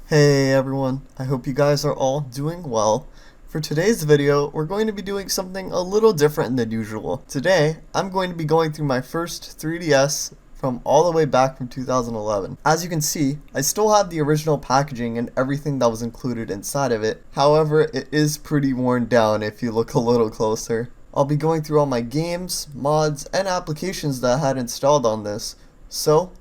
Hey everyone, I hope you guys are all doing well. For today's video, we're going to be doing something a little different than usual. Today, I'm going to be going through my first 3DS from all the way back from 2011. As you can see, I still have the original packaging and everything that was included inside of it. However, it is pretty worn down if you look a little closer. I'll be going through all my games, mods, and applications that I had installed on this. So,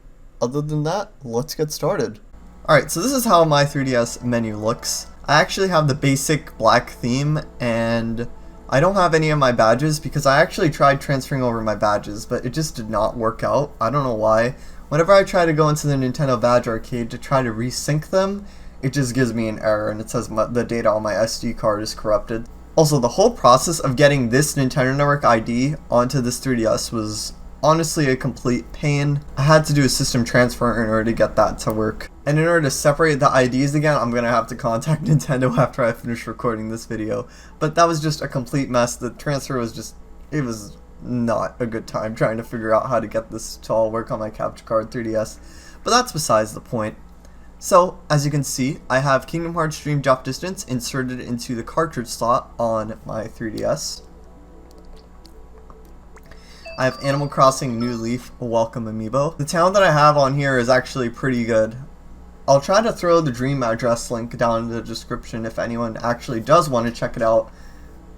other than that, let's get started. Alright, so this is how my 3DS menu looks. I actually have the basic black theme, and I don't have any of my badges because I actually tried transferring over my badges, but it just did not work out. I don't know why. Whenever I try to go into the Nintendo Badge Arcade to try to resync them, it just gives me an error and it says the data on my SD card is corrupted. Also, the whole process of getting this Nintendo Network ID onto this 3DS was honestly a complete pain. I had to do a system transfer in order to get that to work. And in order to separate the IDs again, I'm going to have to contact Nintendo after I finish recording this video. But that was just a complete mess. The transfer was just, it was not a good time trying to figure out how to get this to all work on my capture card 3DS. But that's besides the point. So, as you can see, I have Kingdom Hearts Dream Drop Distance inserted into the cartridge slot on my 3DS. I have Animal Crossing New Leaf Welcome Amiibo. The town that I have on here is actually pretty good. I'll try to throw the Dream address link down in the description if anyone actually does want to check it out.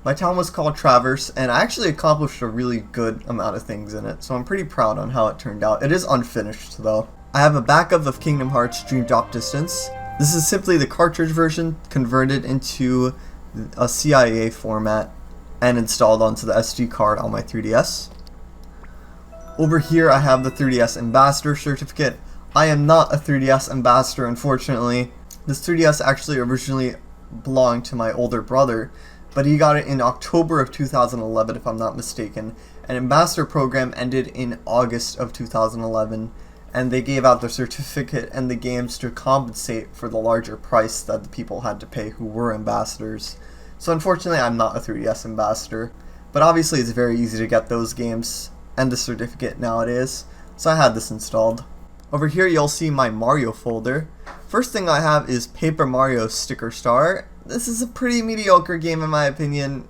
My town was called Traverse, and I actually accomplished a really good amount of things in it, so I'm pretty proud on how it turned out. It is unfinished though. I have a backup of Kingdom Hearts Dream Drop Distance. This is simply the cartridge version converted into a CIA format and installed onto the SD card on my 3DS. Over here I have the 3DS Ambassador Certificate. I am not a 3DS Ambassador, unfortunately. This 3DS actually originally belonged to my older brother, but he got it in October of 2011 if I'm not mistaken. An Ambassador program ended in August of 2011, and they gave out the certificate and the games to compensate for the larger price that the people had to pay who were ambassadors. So unfortunately I'm not a 3DS Ambassador, but obviously it's very easy to get those games and the certificate nowadays, so I had this installed. Over here you'll see my Mario folder. First thing I have is Paper Mario Sticker Star. This is a pretty mediocre game in my opinion,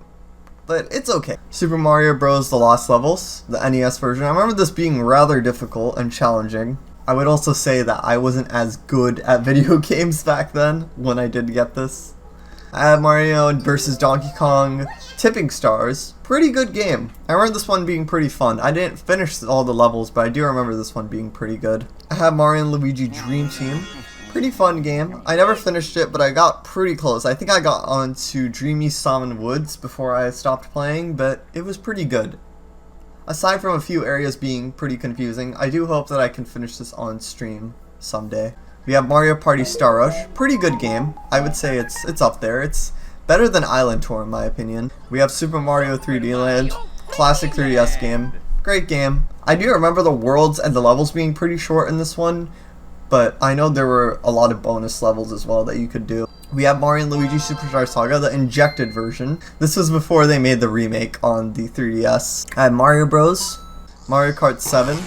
but it's okay. Super Mario Bros. The Lost Levels, the NES version. I remember this being rather difficult and challenging. I would also say that I wasn't as good at video games back then when I did get this. I have Mario vs. Donkey Kong Tipping Stars. Pretty good game. I remember this one being pretty fun. I didn't finish all the levels, but I do remember this one being pretty good. I have Mario and Luigi Dream Team. Pretty fun game. I never finished it, but I got pretty close. I think I got onto Dreamy Salmon Woods before I stopped playing, but it was pretty good. Aside from a few areas being pretty confusing, I do hope that I can finish this on stream someday. We have Mario Party Star Rush. Pretty good game. I would say it's up there. It's better than Island Tour in my opinion. We have Super Mario 3D Land. Classic 3DS game. Great game. I do remember the worlds and the levels being pretty short in this one, but I know there were a lot of bonus levels as well that you could do. We have Mario & Luigi Superstar Saga, the injected version. This was before they made the remake on the 3DS. I had Mario Bros. Mario Kart 7.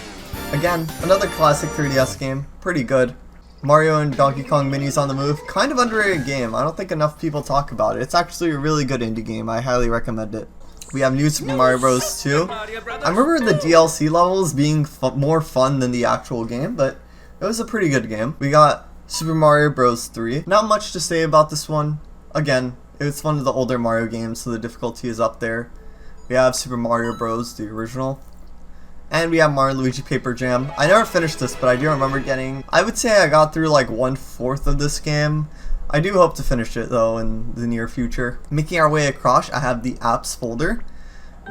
Again, another classic 3DS game. Pretty good. Mario and Donkey Kong Minis on the Move. Kind of underrated game. I don't think enough people talk about it. It's actually a really good indie game. I highly recommend it. We have New Super Mario Bros. 2. I remember the DLC levels being more fun than the actual game, but it was a pretty good game. We got Super Mario Bros. 3. Not much to say about this one. Again, it's one of the older Mario games, so the difficulty is up there. We have Super Mario Bros. The original. And we have Mario & Luigi Paper Jam. I never finished this, but I do remember getting, I would say I got through like 1/4 of this game. I do hope to finish it though in the near future. Making our way across, I have the apps folder.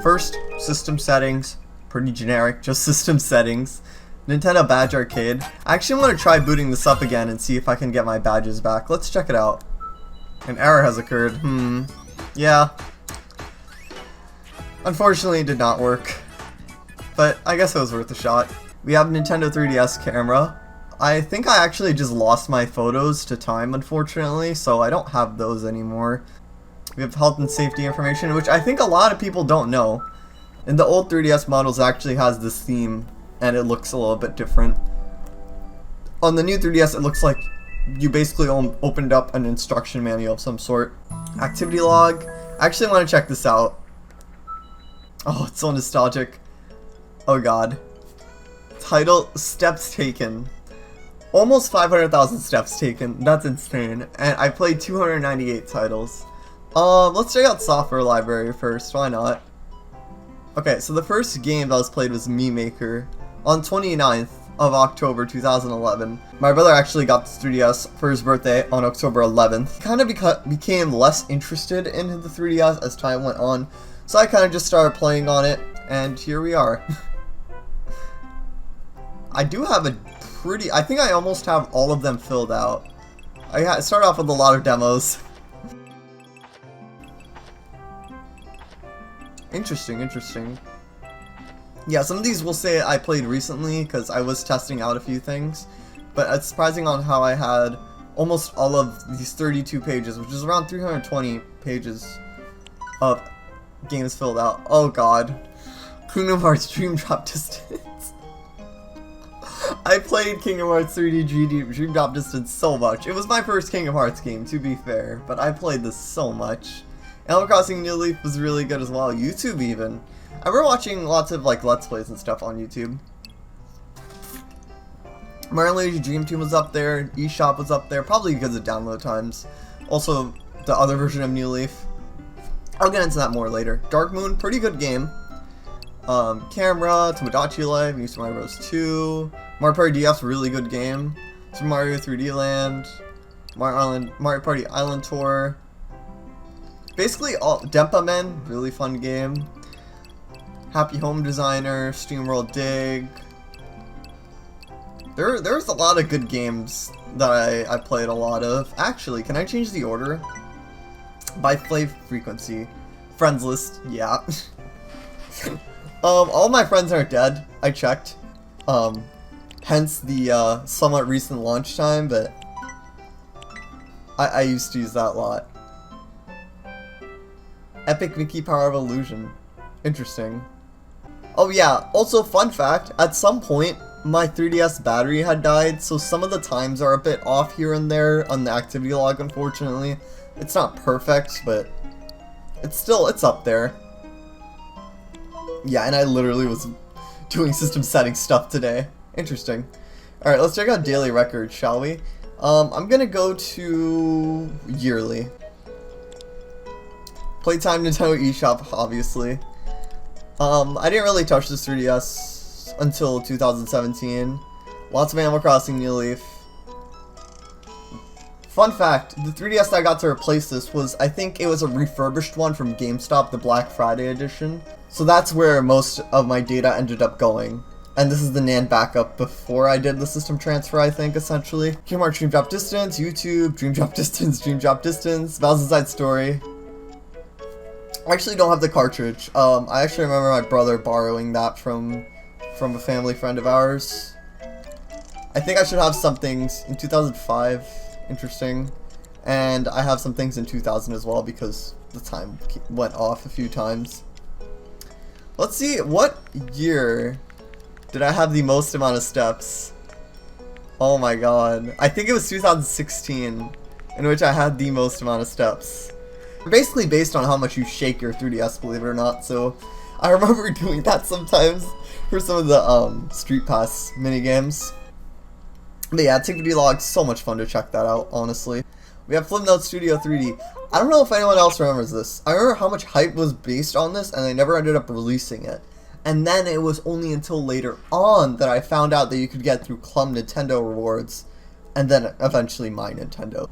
First, system settings. Pretty generic, just system settings. Nintendo Badge Arcade. I actually want to try booting this up again and see if I can get my badges back. Let's check it out. An error has occurred. Yeah. Unfortunately, it did not work. But I guess it was worth a shot. We have Nintendo 3DS camera. I think I actually just lost my photos to time, unfortunately, so I don't have those anymore. We have health and safety information, which I think a lot of people don't know. And the old 3DS models actually has this theme, and it looks a little bit different. On the new 3DS, it looks like you basically opened up an instruction manual of some sort. Activity log. I actually want to check this out. Oh, it's so nostalgic. Oh god. Title, steps taken. Almost 500,000 steps taken. That's insane. And I played 298 titles. Let's check out software library first. Why not? Okay, so the first game that was played was Mii Maker on 29th of October 2011. My brother actually got this 3DS for his birthday on October 11th. He kind of became less interested in the 3DS as time went on, so I kind of just started playing on it, and here we are. I do have a I think I almost have all of them filled out. I started off with a lot of demos. Interesting, interesting. Yeah, some of these will say I played recently because I was testing out a few things, but it's surprising on how I had almost all of these 32 pages, which is around 320 pages of games filled out. Oh god. Kingdom Hearts Dream Drop Distance. I played Kingdom Hearts 3D Dream Drop Distance so much. It was my first Kingdom Hearts game, to be fair, but I played this so much. Animal Crossing New Leaf was really good as well. YouTube even. I remember watching lots of like Let's Plays and stuff on YouTube. Mario Luigi Dream Team was up there. eShop was up there, probably because of download times. Also, the other version of New Leaf. I'll get into that more later. Dark Moon, pretty good game. Camera, Tomodachi Life, New Super Mario Bros. 2. Mario Party DS, really good game. Super Mario 3D Land. Mario Party Island Tour. Basically, all Denpa Men, really fun game. Happy Home Designer, SteamWorld Dig. There's a lot of good games that I played a lot of. Actually, can I change the order? By play frequency. Friends list, yeah. All my friends are dead, I checked. Hence the somewhat recent launch time, but I used to use that a lot. Epic Mickey Power of Illusion. Interesting. Oh yeah, also fun fact, at some point my 3DS battery had died, so some of the times are a bit off here and there on the activity log, unfortunately. It's not perfect, but it's up there. Yeah, and I literally was doing system setting stuff today. Interesting. Alright, let's check out daily records, shall we? I'm gonna go to yearly. Playtime Nintendo eShop, obviously. I didn't really touch this 3DS until 2017. Lots of Animal Crossing New Leaf. Fun fact, the 3DS that I got to replace this was, I think it was a refurbished one from GameStop, the Black Friday edition. So that's where most of my data ended up going. And this is the NAND backup before I did the system transfer, I think, essentially. Kingdom Hearts Dream Drop Distance, YouTube, Dream Drop Distance, Dream Drop Distance, Bowser's Inside Story. I actually don't have the cartridge. I actually remember my brother borrowing that from a family friend of ours. I think I should have some things in 2005. Interesting. And I have some things in 2000 as well because the time went off a few times. Let's see, what year did I have the most amount of steps? Oh my god. I think it was 2016 in which I had the most amount of steps. Basically based on how much you shake your 3DS, believe it or not, so I remember doing that sometimes for some of the StreetPass minigames. But yeah, activity log, so much fun to check that out, honestly. We have Flipnote Studio 3D. I don't know if anyone else remembers this. I remember how much hype was based on this, and they never ended up releasing it. And then it was only until later on that I found out that you could get through Club Nintendo rewards, and then eventually My Nintendo.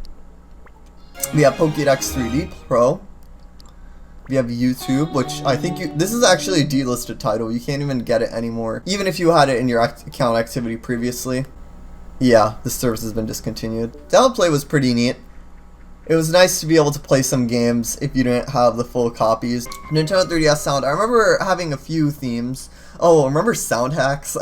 We have Pokédex 3D Pro. We have YouTube, which I think this is actually a delisted title. You can't even get it anymore, even if you had it in your account activity previously. Yeah, the service has been discontinued. Downplay was pretty neat. It was nice to be able to play some games if you didn't have the full copies. Nintendo 3DS Sound. I remember having a few themes. Oh, remember Sound Hacks?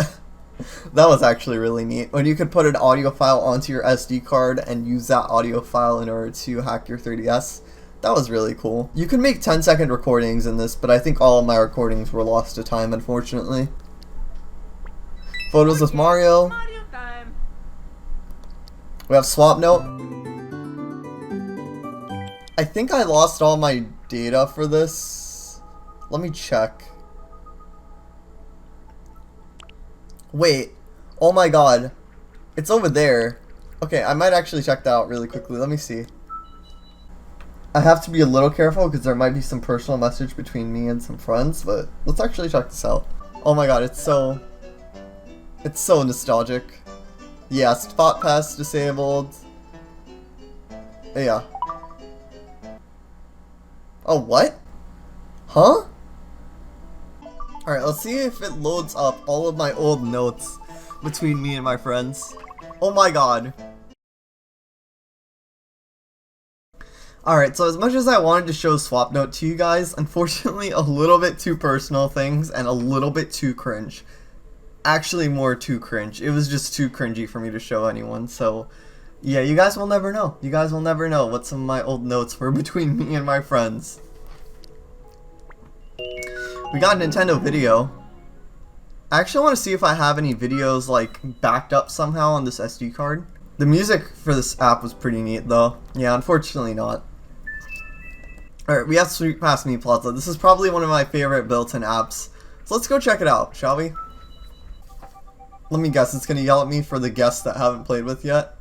That was actually really neat. When you could put an audio file onto your SD card and use that audio file in order to hack your 3DS. That was really cool. You could make 10-second recordings in this, but I think all of my recordings were lost to time, unfortunately. Photos with Mario. We have swap note. I think I lost all my data for this. Let me check. Wait. Oh my god. It's over there. Okay, I might actually check that out really quickly. Let me see. I have to be a little careful because there might be some personal message between me and some friends, but let's actually check this out. Oh my god, it's so nostalgic. Yeah, spot pass disabled. Yeah. Oh, what? Huh? Alright, let's see if it loads up all of my old notes between me and my friends. Oh my god. Alright, so as much as I wanted to show Swap Note to you guys, unfortunately a little bit too personal things and a little bit too cringe. Actually more too cringe. It was just too cringy for me to show anyone, so yeah, you guys will never know. You guys will never know what some of my old notes were between me and my friends. We got a Nintendo video. I actually want to see if I have any videos like backed up somehow on this SD card. The music for this app was pretty neat though. Yeah, unfortunately not. Alright, we have StreetPass Mii Plaza. This is probably one of my favorite built-in apps. So let's go check it out, shall we? Let me guess, it's gonna yell at me for the guests that haven't played with yet.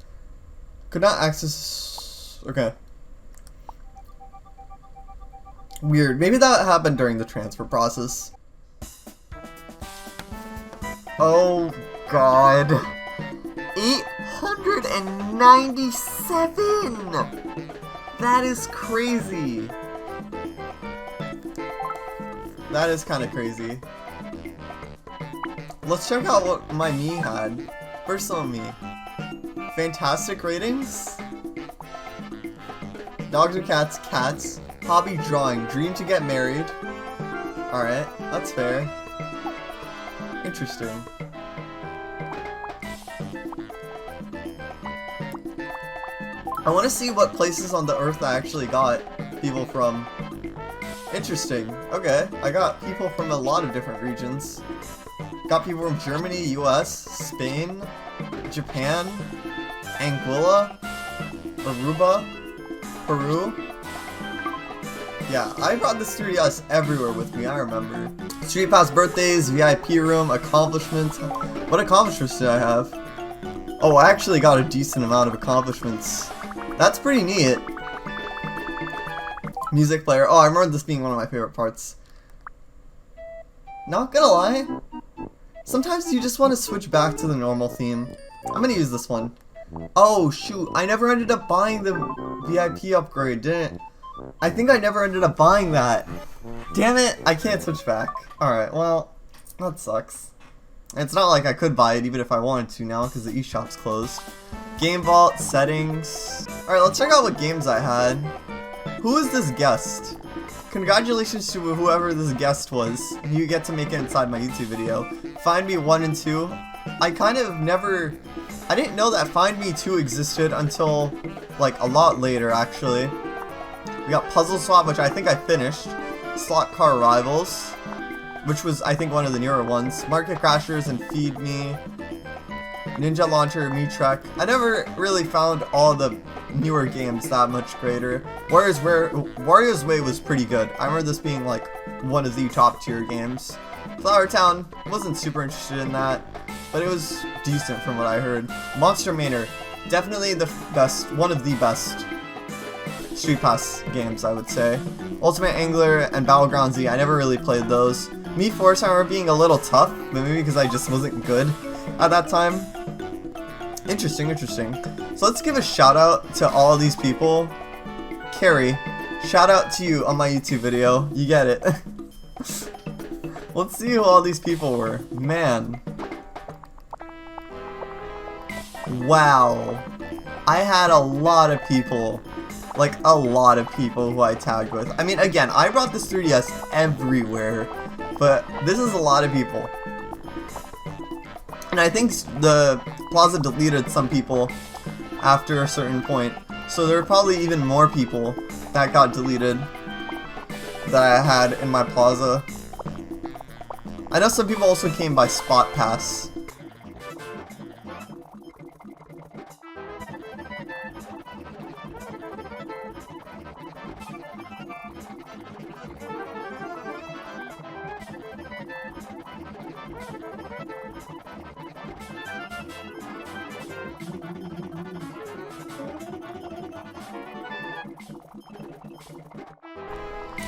Could not access... Okay. Weird. Maybe that happened during the transfer process. Oh god. 897! That is crazy. That is kind of crazy. Let's check out what my Mii had. Personal Mii. Fantastic ratings. Dogs or cats? Cats. Hobby drawing. Dream to get married. Alright, that's fair. Interesting. I want to see what places on the earth I actually got people from. Interesting. Okay, I got people from a lot of different regions. Got people from Germany, US, Spain, Japan, Anguilla, Aruba, Peru. Yeah, I brought this 3DS everywhere with me, I remember. StreetPass birthdays, VIP room, accomplishments. What accomplishments did I have? Oh, I actually got a decent amount of accomplishments. That's pretty neat. Music player. Oh, I remember this being one of my favorite parts. Not gonna lie. Sometimes you just want to switch back to the normal theme. I'm gonna use this one. Oh, shoot. I never ended up buying the VIP upgrade, didn't I think I never ended up buying that. Damn it. I can't switch back. Alright, well, that sucks. It's not like I could buy it even if I wanted to now because the eShop's closed. Game Vault, settings. Alright, let's check out what games I had. Who is this guest? Congratulations to whoever this guest was. You get to make it inside my YouTube video. Find Me 1 and 2. I kind of never... I didn't know that Find Me 2 existed until, like, a lot later, actually. We got Puzzle Swap, which I think I finished. Slot Car Rivals, which was, I think, one of the newer ones. Market Crashers and Feed Me. Ninja Launcher, Mii Trek. I never really found all the newer games that much greater. Wario's Way was pretty good. I remember this being like one of the top tier games. Flower Town, wasn't super interested in that, but it was decent from what I heard. Monster Manor, definitely the best, one of the best StreetPass games, I would say. Ultimate Angler and Battleground Z, I never really played those. Mii Force, I remember being a little tough, but maybe because I just wasn't good at that time. Interesting, interesting. So let's give a shout out to all of these people. Carrie, shout out to you on my YouTube video. You get it. Let's see who all these people were. Man. Wow. I had a lot of people. Like, a lot of people who I tagged with. I mean, again, I brought this 3DS everywhere. But this is a lot of people. And I think the Plaza deleted some people after a certain point. So there are probably even more people that got deleted that I had in my Plaza. I know some people also came by Spot Pass.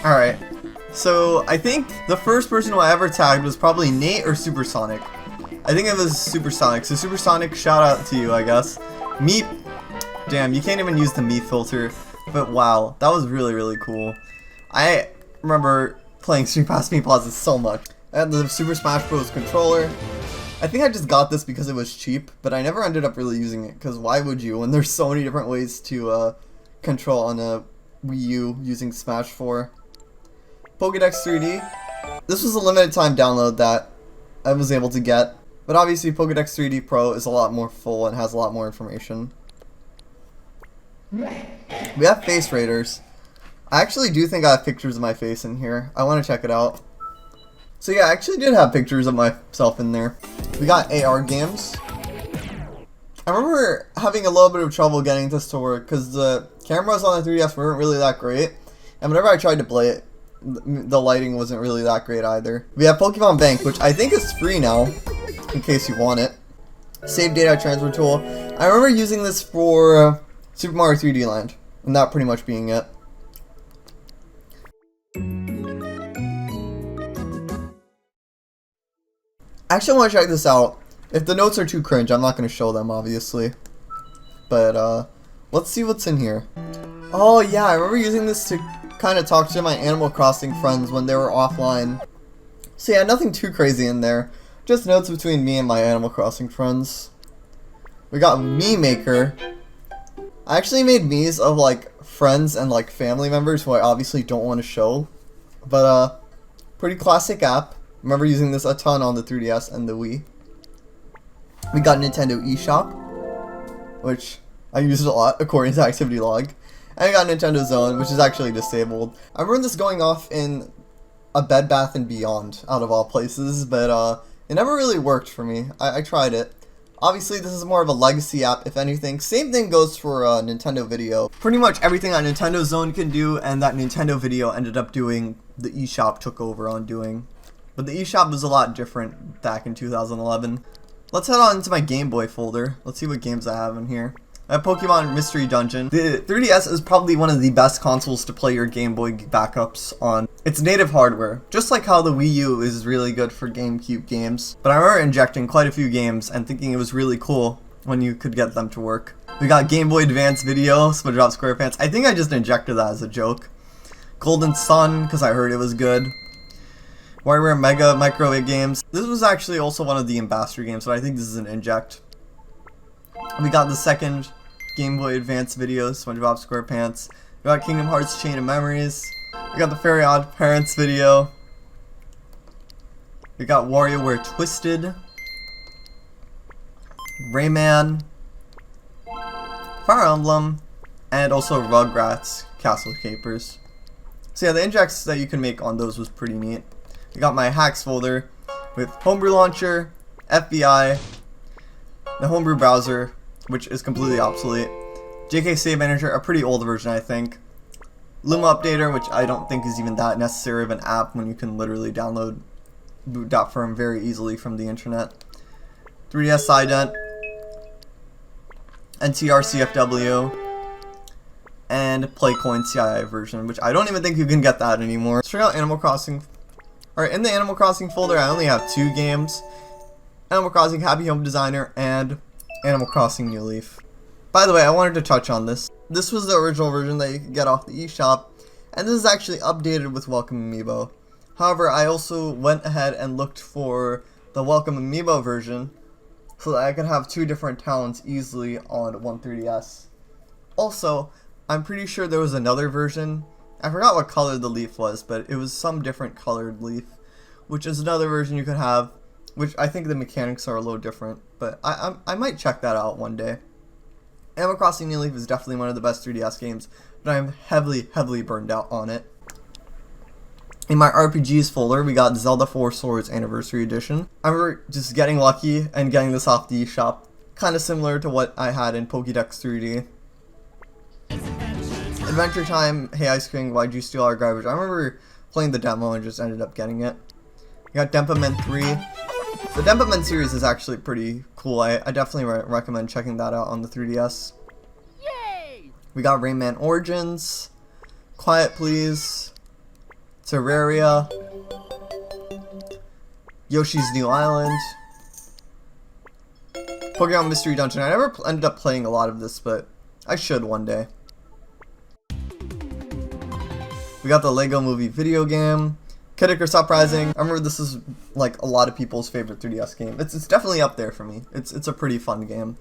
Alright, so I think the first person who I ever tagged was probably Nate or Supersonic. I think it was Supersonic, so Supersonic, shout out to you, I guess. Meep, damn, you can't even use the Meep filter, but wow, that was really, really cool. I remember playing StreetPass Mii Plaza so much. I had the Super Smash Bros. Controller. I think I just got this because it was cheap, but I never ended up really using it, because why would you when there's so many different ways to control on a Wii U using Smash 4. Pokédex 3D. This was a limited time download that I was able to get, but obviously Pokédex 3D Pro is a lot more full and has a lot more information. We have Face Raiders. I actually do think I have pictures of my face in here. I want to check it out. So yeah, I actually did have pictures of myself in there. We got AR games. I remember having a little bit of trouble getting this to work because the cameras on the 3DS weren't really that great, and whenever I tried to play it, the lighting wasn't really that great either. We have Pokemon Bank, which I think is free now, in case you want it. Save data transfer tool. I remember using this for Super Mario 3D Land, and that pretty much being it. I actually want to check this out. If the notes are too cringe, I'm not going to show them, obviously. But, let's see what's in here. Oh, yeah, I remember using this to kind of talk to my Animal Crossing friends when they were offline. So yeah, nothing too crazy in there. Just notes between me and my Animal Crossing friends. We got Mii Maker. I actually made Miis of, like, friends and, like, family members who I obviously don't want to show. But, pretty classic app. Remember using this a ton on the 3DS and the Wii. We got Nintendo eShop, which I used a lot according to Activity Log. And I got Nintendo Zone, which is actually disabled. I remember this going off in a Bed Bath & Beyond, out of all places, but it never really worked for me. I tried it. Obviously, this is more of a legacy app, if anything. Same thing goes for Nintendo Video. Pretty much everything that Nintendo Zone can do and that Nintendo Video ended up doing, the eShop took over on doing. But the eShop was a lot different back in 2011. Let's head on into my Game Boy folder. Let's see what games I have in here. I have Pokemon Mystery Dungeon. The 3DS is probably one of the best consoles to play your Game Boy backups on. It's native hardware, just like how the Wii U is really good for GameCube games. But I remember injecting quite a few games and thinking it was really cool when you could get them to work. We got Game Boy Advance Video, SpongeBob SquarePants. I think I just injected that as a joke. Golden Sun, because I heard it was good. WarioWare Mega Microwave Games. This was actually also one of the Ambassador games, so I think this is an inject. We got the second Game Boy Advance Video, SpongeBob SquarePants. We got Kingdom Hearts Chain of Memories. We got the Fairy Odd Parents video. We got WarioWare Twisted. Rayman. Fire Emblem. And also Rugrats Castle Capers. So yeah, the injects that you can make on those was pretty neat. We got my hacks folder with Homebrew Launcher, FBI, the Homebrew browser, which is completely obsolete, JK Save Manager, a pretty old version I think, Luma Updater, which I don't think is even that necessary of an app when you can literally download boot.firm very easily from the internet, 3DS ident, NTR CFW, and Playcoin CII version, which I don't even think you can get that anymore. Let's check out Animal Crossing. Alright, in the Animal Crossing folder, I only have 2 games. Animal Crossing Happy Home Designer and Animal Crossing New Leaf. By the way, I wanted to touch on this. This was the original version that you could get off the eShop, and this is actually updated with Welcome Amiibo. However, I also went ahead and looked for the Welcome Amiibo version so that I could have 2 different talents easily on one 3DS. Also, I'm pretty sure there was another version. I forgot what color the leaf was, but it was some different colored leaf, which is another version you could have, which I think the mechanics are a little different, but I might check that out one day. Animal Crossing New Leaf is definitely one of the best 3DS games, but I'm heavily burned out on it. In my RPGs folder, we got Zelda 4 Swords Anniversary Edition. I remember just getting lucky and getting this off the eShop, kind of similar to what I had in Pokédex 3D. Adventure Time, Hey Ice Cream, Why'd You Steal Our Garbage? I remember playing the demo and just ended up getting it. We got Denpa Men 3. The Denpa Men series is actually pretty cool. I definitely recommend checking that out on the 3DS. Yay! We got Rayman Origins, Quiet Please, Terraria, Yoshi's New Island, Pokemon Mystery Dungeon. I never ended up playing a lot of this, but I should one day. We got the Lego Movie video game, Kid Icarus Uprising. I remember this is like a lot of people's favorite 3DS game. It's definitely up there for me. It's a pretty fun game,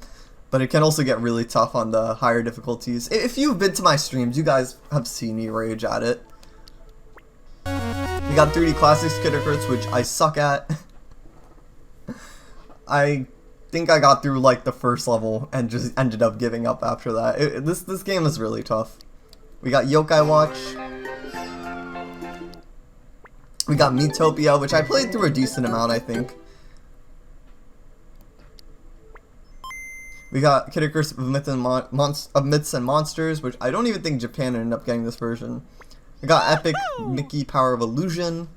but it can also get really tough on the higher difficulties. If you've been to my streams, you guys have seen me rage at it. We got 3D Classics Kid Icarus, which I suck at. I think I got through like the first level and just ended up giving up after that. This game is really tough. We got Yokai Watch. We got Miitopia, which I played through a decent amount, I think. We got Kid Icarus of Myths and Monsters, which I don't even think Japan ended up getting this version. We got Epic Mickey Power of Illusion,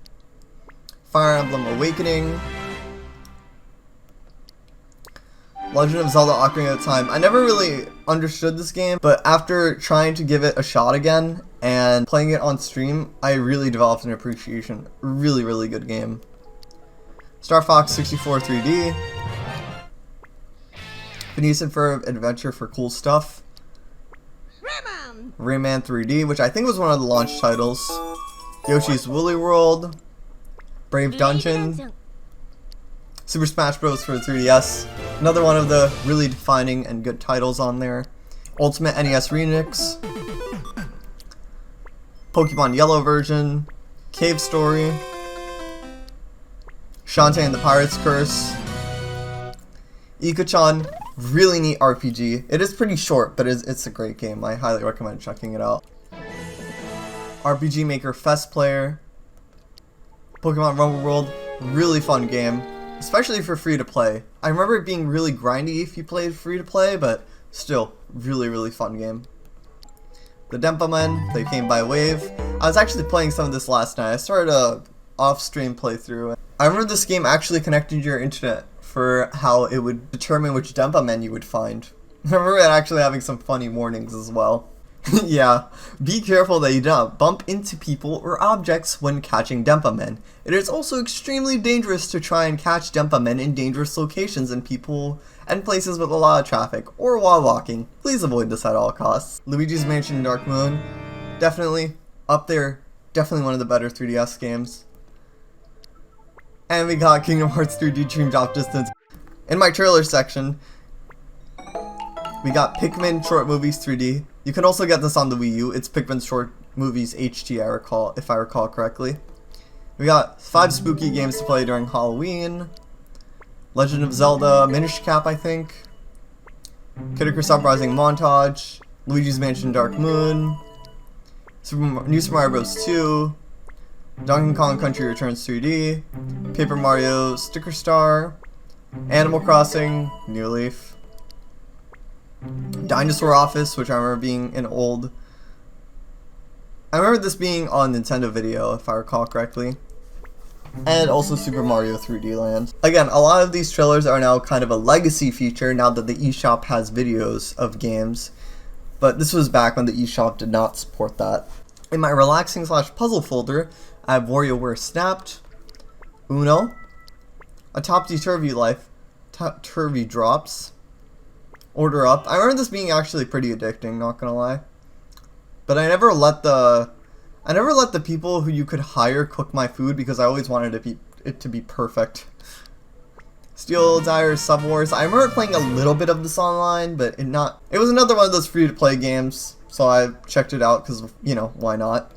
Fire Emblem Awakening, Legend of Zelda Ocarina of Time. I never really understood this game, but after trying to give it a shot again and playing it on stream, I really developed an appreciation. Really, really good game. Star Fox 64 3D, Phineas and Ferb Adventure for cool stuff, Rayman 3D, which I think was one of the launch titles, Yoshi's Woolly World, Brave Dungeon, Super Smash Bros. For 3DS, another one of the really defining and good titles on there, Ultimate NES Remix, Pokemon Yellow version, Cave Story, Shantae and the Pirate's Curse, Ika-chan, really neat RPG. It is pretty short, but it's a great game. I highly recommend checking it out. RPG Maker Fest Player, Pokemon Rumble World, really fun game, especially for free to play. I remember it being really grindy if you played free to play, but still, really, really fun game. The Denpa Men, they came by wave. I was actually playing some of this last night. I started a off-stream playthrough. I remember this game actually connected to your internet for how it would determine which Denpa Men you would find. I remember it actually having some funny warnings as well. Yeah, be careful that you do not bump into people or objects when catching Denpa Men. It is also extremely dangerous to try and catch Denpa Men in dangerous locations and people and places with a lot of traffic, or while walking. Please avoid this at all costs. Luigi's Mansion Dark Moon, definitely up there, definitely one of the better 3DS games. And we got Kingdom Hearts 3D Dream Drop Distance. In my trailer section, we got Pikmin Short Movies 3D. You can also get this on the Wii U. It's Pikmin Short Movies HD, if I recall correctly. We got 5 spooky games to play during Halloween. Legend of Zelda Minish Cap, I think. Kid Icarus Uprising Montage. Luigi's Mansion Dark Moon. New Super Mario Bros. 2. Donkey Kong Country Returns 3D. Paper Mario Sticker Star. Animal Crossing New Leaf. Dinosaur Office, which I remember being an old... I remember this being on Nintendo Video, if I recall correctly. And also Super Mario 3D Land. Again, a lot of these trailers are now kind of a legacy feature now that the eShop has videos of games. But this was back when the eShop did not support that. In my relaxing / puzzle folder, I have WarioWare Snapped, Uno, A Topsy-Turvy Life, Turvy Drops, Order Up. I remember this being actually pretty addicting, not gonna lie. But I never let the people who you could hire cook my food because I always wanted it to be perfect. Steel Dire Sub Wars. I remember playing a little bit of this online, but it was another one of those free to play games, so I checked it out because, you know, why not?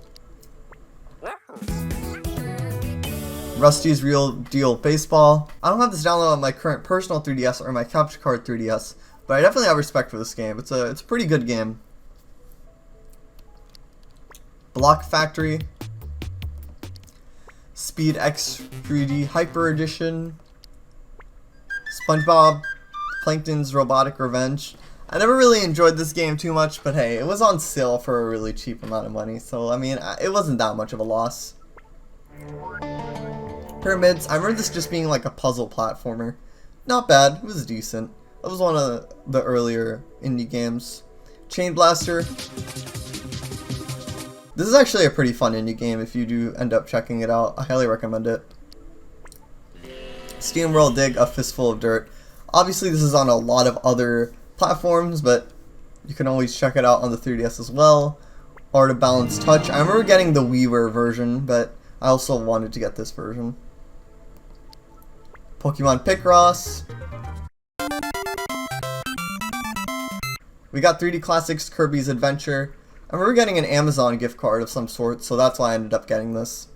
Rusty's Real Deal Baseball. I don't have this downloaded on my current personal 3DS or my capture card 3DS, but I definitely have respect for this game. It's a pretty good game. Block Factory, Speed X 3D Hyper Edition, SpongeBob, Plankton's Robotic Revenge. I never really enjoyed this game too much, but hey, it was on sale for a really cheap amount of money, so I mean, it wasn't that much of a loss. Pyramids, I remember this just being like a puzzle platformer. Not bad, it was decent. It was one of the earlier indie games. Chain Blaster, This is actually a pretty fun indie game if you do end up checking it out. I highly recommend it. SteamWorld Dig, A Fistful of Dirt. Obviously this is on a lot of other platforms, but you can always check it out on the 3DS as well. Art of Balanced Touch. I remember getting the WiiWare version, but I also wanted to get this version. Pokemon Picross. We got 3D Classics Kirby's Adventure. I remember getting an Amazon gift card of some sort, so that's why I ended up getting this.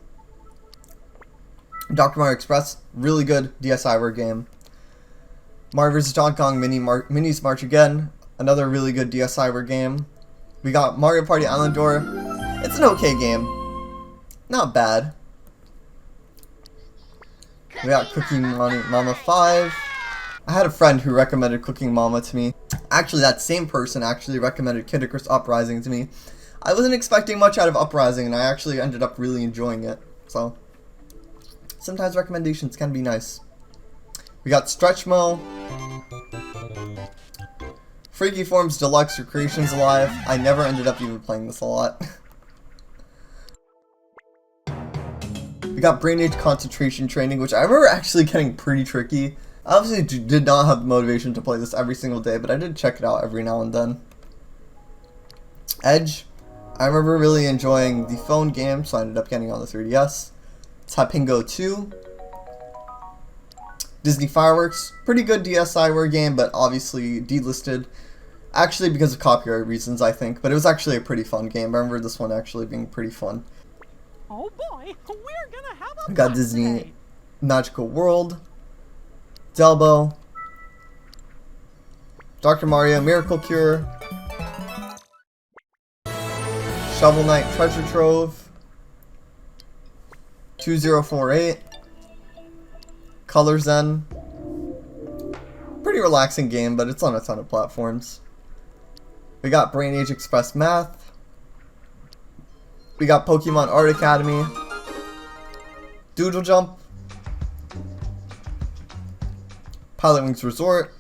Dr. Mario Express, really good DSiWare game. Mario vs. Donkey Kong Minis March Again, another really good DSiWare game. We got Mario Party Island Door. It's an okay game. Not bad. We got Cooking Mama 5. I had a friend who recommended Cooking Mama to me. Actually, that same person actually recommended Kid Icarus Uprising to me. I wasn't expecting much out of Uprising, and I actually ended up really enjoying it. So, sometimes recommendations can be nice. We got Stretchmo. Freaky Forms Deluxe Recreations Alive. I never ended up even playing this a lot. We got Brain Age Concentration Training, which I remember actually getting pretty tricky. I obviously did not have the motivation to play this every single day, but I did check it out every now and then. Edge. I remember really enjoying the phone game, so I ended up getting on the 3DS. Tapingo 2. Disney Fireworks. Pretty good DSiWare game, but obviously delisted. Actually because of copyright reasons, I think. But it was actually a pretty fun game. I remember this one actually being pretty fun. Oh boy, we're gonna have a We got Disney Magical World. Delbo. Dr. Mario Miracle Cure. Shovel Knight Treasure Trove. 2048. Color Zen. Pretty relaxing game, but it's on a ton of platforms. We got Brain Age Express Math. We got Pokemon Art Academy. Doodle Jump. Pilot Wings Resort.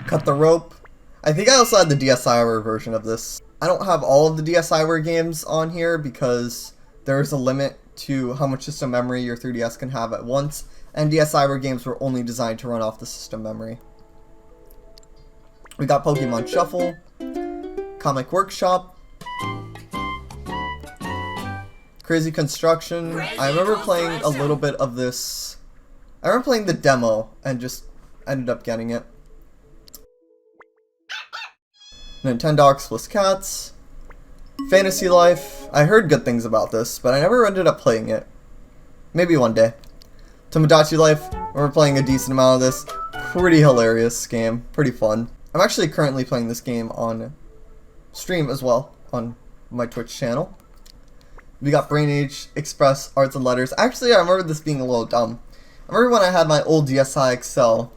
Cut the Rope. I think I also had the DSiWare version of this. I don't have all of the DSiWare games on here because there is a limit to how much system memory your 3DS can have at once, and DSiWare games were only designed to run off the system memory. We got Pokemon Shuffle. Comic Workshop. Crazy Construction. I remember playing a little bit of this. I remember playing the demo and just ended up getting it. Nintendogs plus Cats. Fantasy Life. I heard good things about this, but I never ended up playing it. Maybe one day. Tomodachi Life. We're playing a decent amount of this. Pretty hilarious game. Pretty fun. I'm actually currently playing this game on stream as well on my Twitch channel. We got Brain Age Express Arts and Letters. Actually, I remember this being a little dumb. I remember when I had my old DSi XL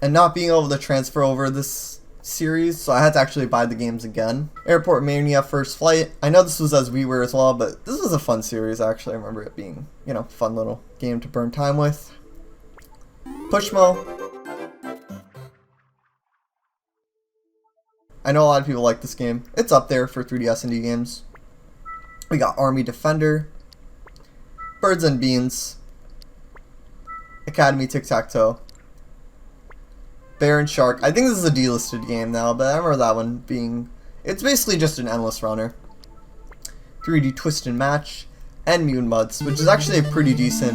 and not being able to transfer over this series, so I had to actually buy the games again. Airport Mania First Flight. I know this was as WiiWare as well, but this was a fun series actually. I remember it being, you know, fun little game to burn time with. Pushmo. I know a lot of people like this game. It's up there for 3DS indie games. We got Army Defender. Birds and Beans. Academy Tic-Tac-Toe. Bear and Shark. I think this is a delisted game now, but I remember that one being... It's basically just an endless runner. 3D Twist and Match. And Moon Muds, which is actually a pretty decent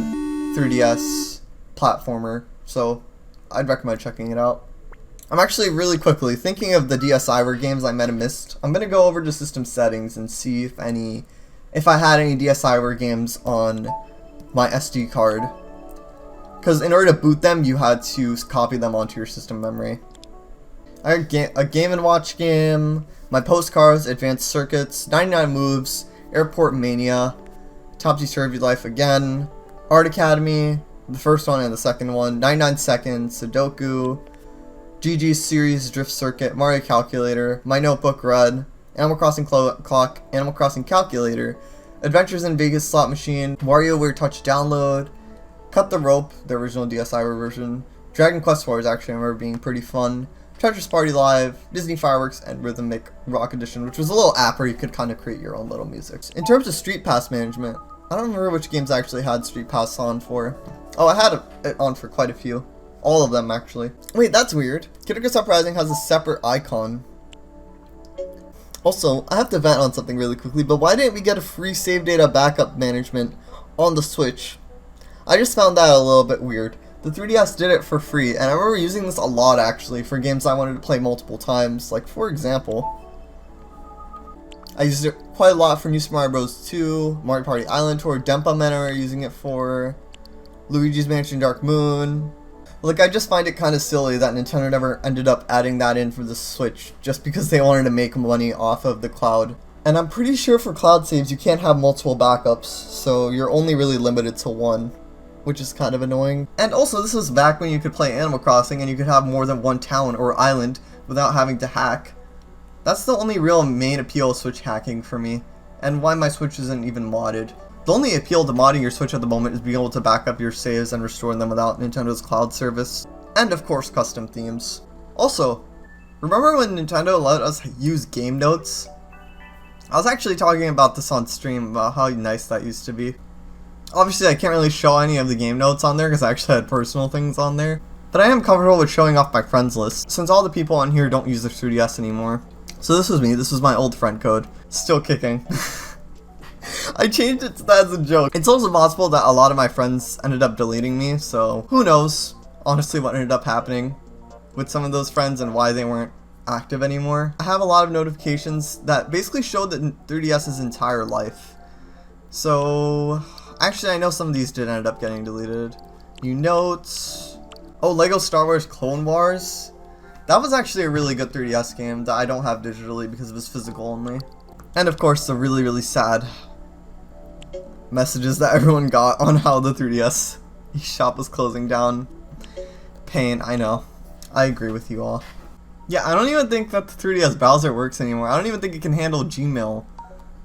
3DS platformer, so I'd recommend checking it out. I'm actually really quickly thinking of the DSiWare games I might have missed. I'm going to go over to system settings and see if I had any DSiWare games on my SD card. Because in order to boot them, you had to copy them onto your system memory. I got a Game & Watch game, my postcards, Advanced Circuits, 99 Moves, Airport Mania, Topsy-Turvy Life Again, Art Academy, the first one and the second one, 99 Seconds, Sudoku, GG's Series Drift Circuit, Mario Calculator, My Notebook Red, Animal Crossing Clock, Animal Crossing Calculator, Adventures in Vegas Slot Machine, WarioWare Touch Download, Cut the Rope, the original DSiWare version, Dragon Quest IV is actually I remember being pretty fun, Tetris Party Live, Disney Fireworks, and Rhythmic Rock Edition, which was a little app where you could kind of create your own little music. In terms of StreetPass management, I don't remember which games I actually had StreetPass on for. Oh, I had it on for quite a few. All of them, actually. Wait, that's weird. Kid Icarus Uprising has a separate icon. Also, I have to vent on something really quickly, but why didn't we get a free save data backup management on the Switch? I just found that a little bit weird. The 3DS did it for free, and I remember using this a lot actually for games I wanted to play multiple times. Like, for example, I used it quite a lot for New Super Mario Bros. 2, Mario Party Island Tour, Denpa Men are using it for, Luigi's Mansion Dark Moon. Like, I just find it kind of silly that Nintendo never ended up adding that in for the Switch, just because they wanted to make money off of the cloud. And I'm pretty sure for cloud saves you can't have multiple backups, so you're only really limited to one, which is kind of annoying. And also, this was back when you could play Animal Crossing and you could have more than one town or island without having to hack. That's the only real main appeal of Switch hacking for me, and why my Switch isn't even modded. The only appeal to modding your Switch at the moment is being able to back up your saves and restore them without Nintendo's cloud service. And of course, custom themes. Also, remember when Nintendo let us use game notes? I was actually talking about this on stream, about how nice that used to be. Obviously, I can't really show any of the game notes on there because I actually had personal things on there. But I am comfortable with showing off my friends list, since all the people on here don't use their 3DS anymore. So this was me, this was my old friend code. Still kicking. I changed it to that as a joke. It's also possible that a lot of my friends ended up deleting me, so who knows honestly what ended up happening with some of those friends and why they weren't active anymore. I have a lot of notifications that basically show the 3DS's entire life. So actually, I know some of these did end up getting deleted. New notes. Oh, Lego Star Wars Clone Wars. That was actually a really good 3DS game that I don't have digitally because it was physical only. And of course, the really, really sad messages that everyone got on how the 3DS shop was closing down. Pain, I know. I agree with you all. Yeah, I don't even think that the 3DS browser works anymore. I don't even think it can handle Gmail.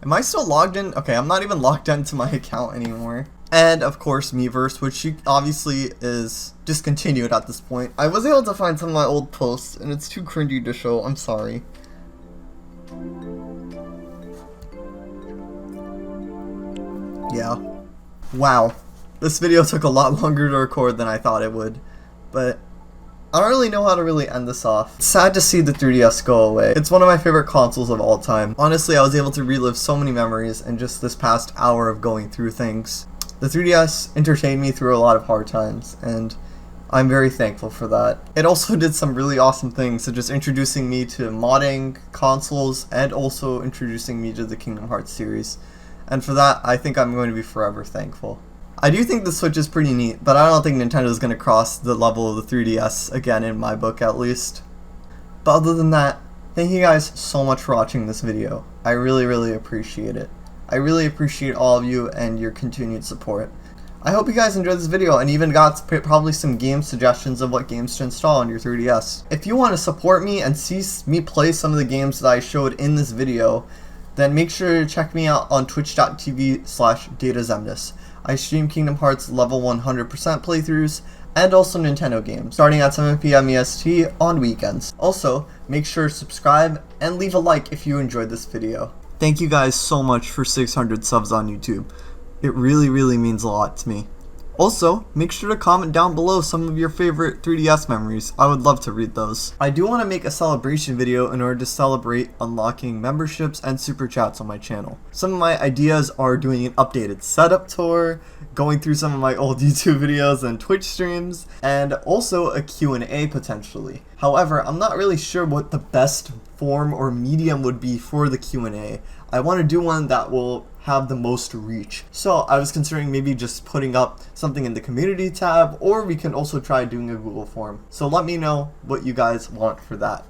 Am I still logged in? Okay, I'm not even logged into my account anymore. And of course, Miiverse, which obviously is discontinued at this point. I was able to find some of my old posts, and it's too cringy to show. I'm sorry. Yeah. Wow. This video took a lot longer to record than I thought it would. But I don't really know how to really end this off. It's sad to see the 3DS go away. It's one of my favorite consoles of all time. Honestly, I was able to relive so many memories in just this past hour of going through things. The 3DS entertained me through a lot of hard times, and I'm very thankful for that. It also did some really awesome things, such as introducing me to modding, consoles, and also introducing me to the Kingdom Hearts series. And for that, I think I'm going to be forever thankful. I do think the Switch is pretty neat, but I don't think Nintendo is going to cross the level of the 3DS again, in my book at least. But other than that, thank you guys so much for watching this video. I really, really appreciate it. I really appreciate all of you and your continued support. I hope you guys enjoyed this video and even got probably some game suggestions of what games to install on your 3DS. If you want to support me and see me play some of the games that I showed in this video, then make sure to check me out on twitch.tv/DataXemnas. I stream Kingdom Hearts level 100% playthroughs and also Nintendo games, starting at 7 PM EST on weekends. Also, make sure to subscribe and leave a like if you enjoyed this video. Thank you guys so much for 600 subs on YouTube. It really, really means a lot to me. Also, make sure to comment down below some of your favorite 3DS memories. I would love to read those. I do want to make a celebration video in order to celebrate unlocking memberships and super chats on my channel. Some of my ideas are doing an updated setup tour, going through some of my old YouTube videos and Twitch streams, and also a Q&A potentially. However, I'm not really sure what the best form or medium would be for the Q&A. I want to do one that will have the most reach. So I was considering maybe just putting up something in the community tab, or we can also try doing a Google form. So let me know what you guys want for that.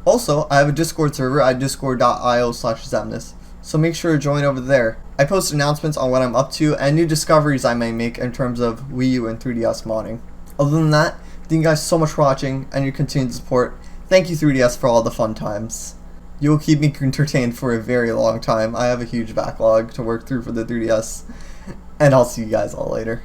Also, I have a Discord server at discord.io/Xemnas, so make sure to join over there. I post announcements on what I'm up to and new discoveries I may make in terms of Wii U and 3DS modding. Other than that, thank you guys so much for watching and your continued support. Thank you 3DS for all the fun times. You will keep me entertained for a very long time. I have a huge backlog to work through for the 3DS. And I'll see you guys all later.